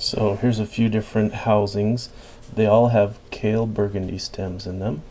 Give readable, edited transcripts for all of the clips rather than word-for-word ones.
So here's a few different housings. They all have Kailh Burgundy stems in them.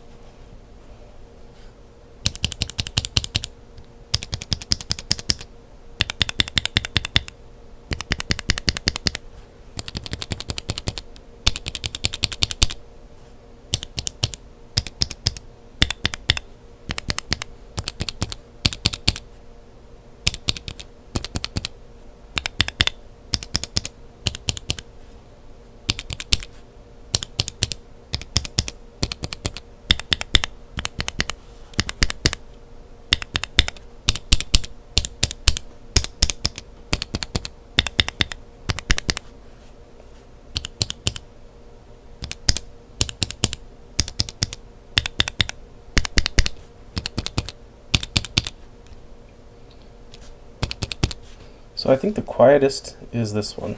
So I think the quietest is this one.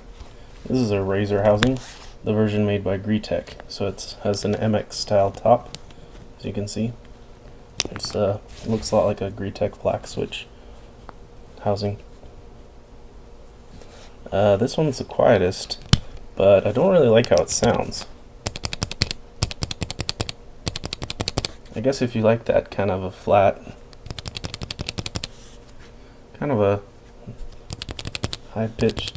This is a Razer housing, the version made by Greetech. So it has an MX style top, as you can see. It looks a lot like a Greetech Black switch housing. This one's the quietest, but I don't really like how it sounds. I guess if you like that kind of a flat, kind of a high-pitched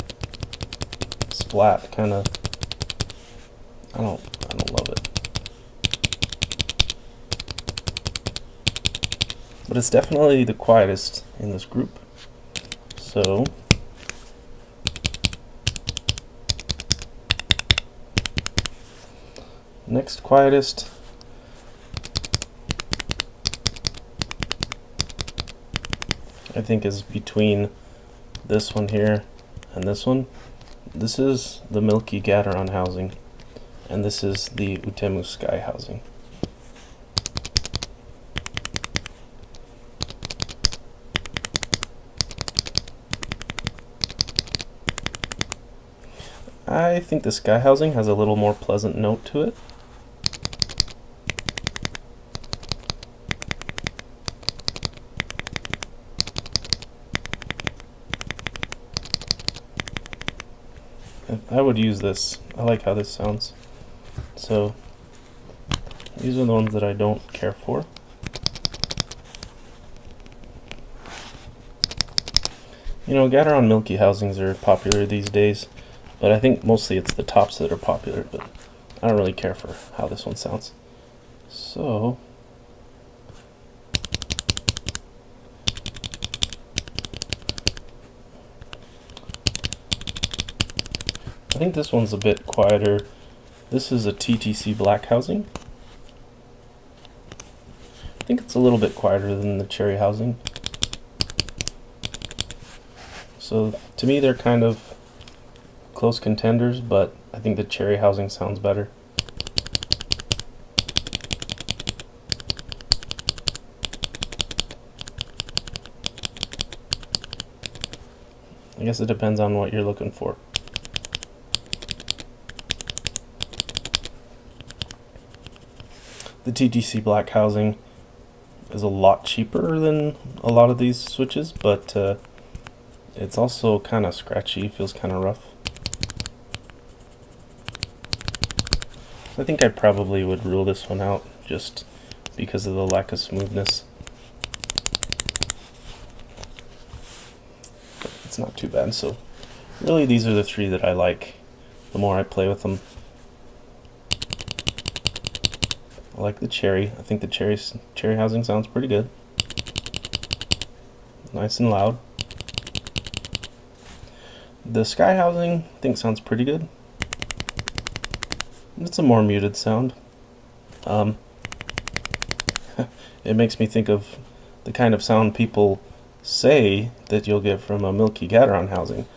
splat kind of, I don't love it. But it's definitely the quietest in this group. So next quietest, I think, is between this one here and this one. This is the Milky Gateron housing, and this is the Outemu Sky housing. I think the Sky housing has a little more pleasant note to it. I would use this. I like how this sounds. So these are the ones that I don't care for. You know, Gateron Milky housings are popular these days, but I think mostly it's the tops that are popular, but I don't really care for how this one sounds. So I think this one's a bit quieter. This is a TTC Black housing. I think it's a little bit quieter than the Cherry housing. So to me they're kind of close contenders, but I think the Cherry housing sounds better. I guess it depends on what you're looking for. The TTC Black housing is a lot cheaper than a lot of these switches, but it's also kind of scratchy, feels kind of rough. I think I probably would rule this one out just because of the lack of smoothness. But it's not too bad. So really these are the three that I like the more I play with them. I like the Cherry. I think the Cherry housing sounds pretty good. Nice and loud. The Sky housing I think sounds pretty good. It's a more muted sound. It makes me think of the kind of sound people say that you'll get from a Milky Gateron housing.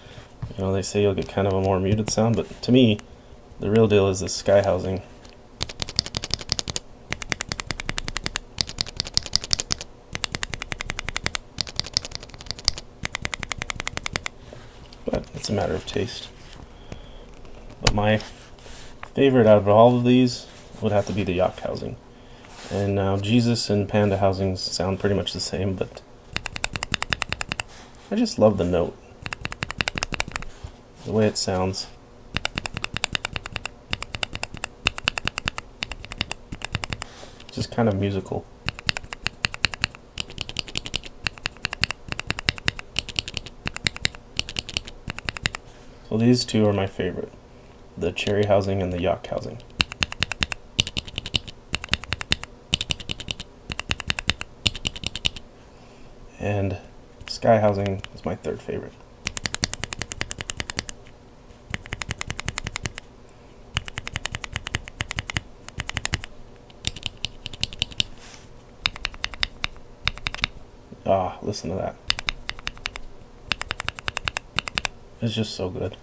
You know, they say you'll get kind of a more muted sound, but to me, the real deal is the Sky housing. But it's a matter of taste. But my favorite out of all of these would have to be the YOK housing. And now Jesus and Panda housings sound pretty much the same, but I just love the note. The way it sounds. just kind of musical. So these two are my favorite, the cherry housing and the YOK housing. And Sky housing is my third favorite. Ah, listen to that. It's just so good.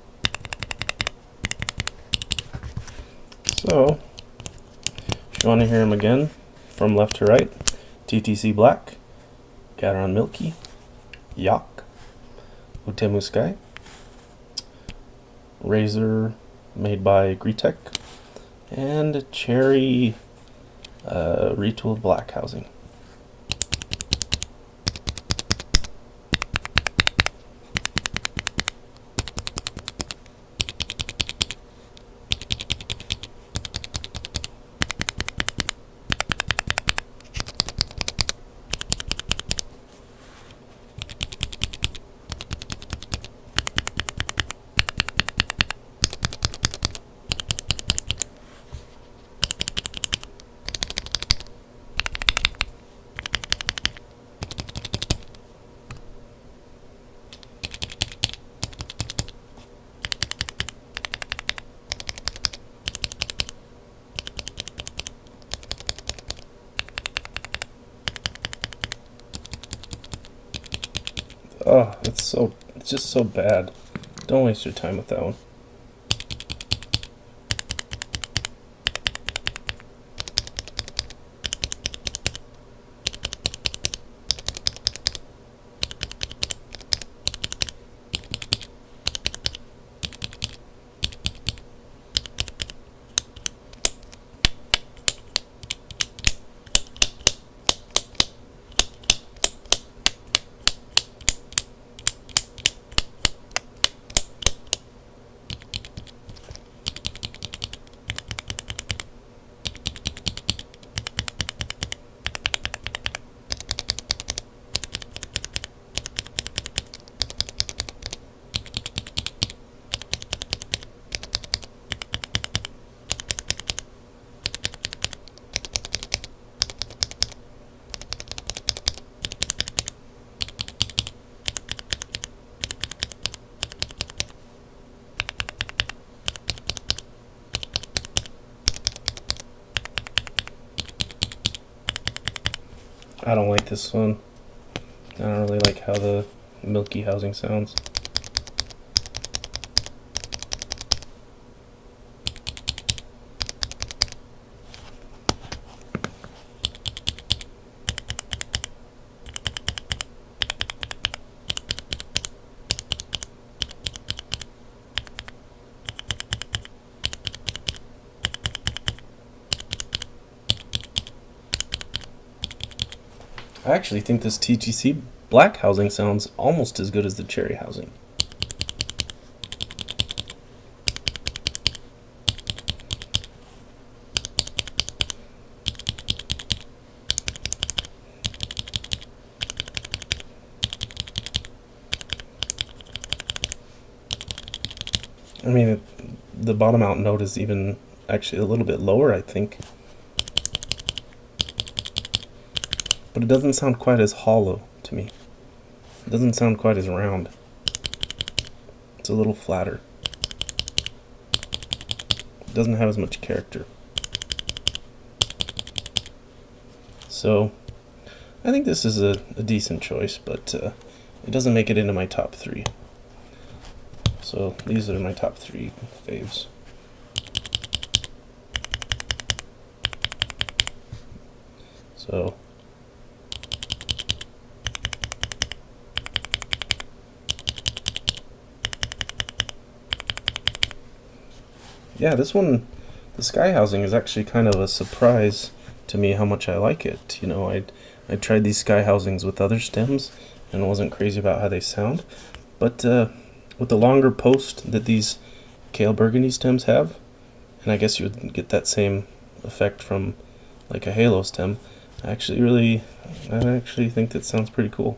So, if you want to hear them again, from left to right, TTC Black, Gateron Milky, YOK, Outemu Sky, Razer made by Greetech, and cherry retooled black housing. Oh, it's just so bad. Don't waste your time with that one. I don't like this one. I don't really like how the milky housing sounds. I actually think this TTC Black housing sounds almost as good as the cherry housing. I mean, the bottom out note is even actually a little bit lower, I think. But it doesn't sound quite as hollow to me. It doesn't sound quite as round. It's a little flatter. It doesn't have as much character. So, I think this is a decent choice, but it doesn't make it into my top 3. So, these are my top 3 faves. So, yeah, this one, the Sky housing is actually kind of a surprise to me how much I like it. You know, I tried these Sky housings with other stems and wasn't crazy about how they sound, but with the longer post that these Kailh Burgundy stems have, and I guess you would get that same effect from like a halo stem. I actually think that sounds pretty cool.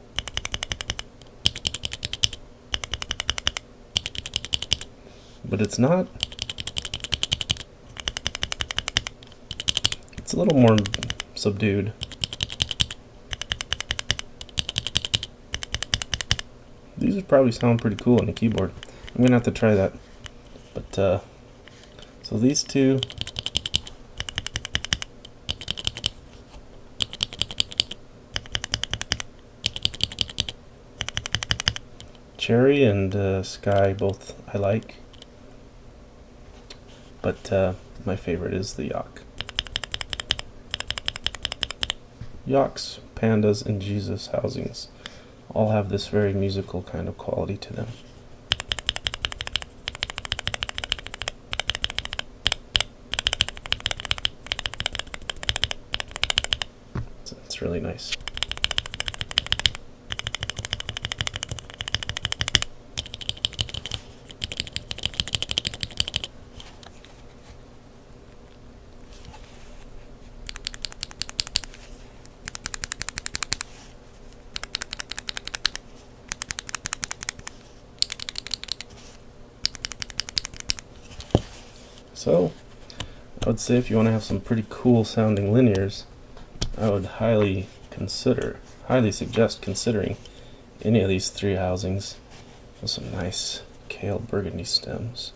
But it's not. It's a little more subdued. These would probably sound pretty cool on a keyboard. I'm gonna have to try that. But so these two. Cherry and Sky both I like. But my favorite is the YOK. YOKs, Pandas, and Jesus housings all have this very musical kind of quality to them. So it's really nice. So, I would say if you want to have some pretty cool sounding linears, I would highly suggest considering any of these three housings with some nice Kailh Burgundy stems.